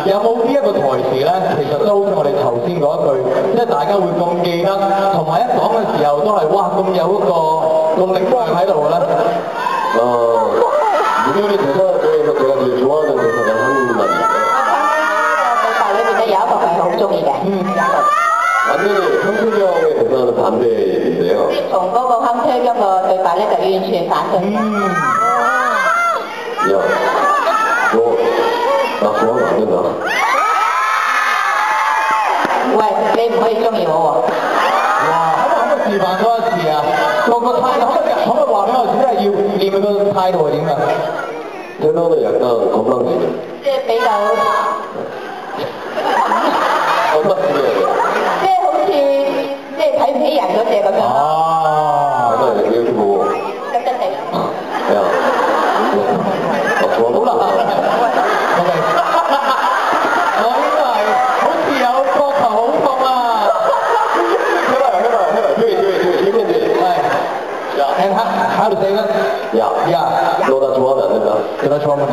有冇呢一個台詞咧？其實都好似我哋頭先嗰一句，即係大家會咁記得，同埋一講嘅時候都係哇咁有一個力量喺度嘅咧。무료의 대사 중에서 제가 제일 좋아하는 대사가 한국말이에요. 對白裏邊咧有一個係好中意嘅。 완전히 황태경의 대사는 반대인데요. 同嗰個亨推嗰個對白咧就完全反對。야, 너 나 좋아하면 안 된다. 喂，你唔可以中意我喎。哇！可唔可以示範多一次啊？個態度可唔可以話俾我知，即係要念佢個態度係點㗎？ 테너는 약간 건방지게. 即係比較， 건방지게. 即係好似即係睇唔起人嗰隻咁樣。哦。 약간 이렇게 보고. 真真地。 야, 너 좋아하면 好啦 안 된다. ，OK。我應該係好似有膊頭好痛啊！ 해봐요. 이렇게係。야, And how to say that? 야, Yeah. 너 나 좋아하면 안 된다. Can I try one more?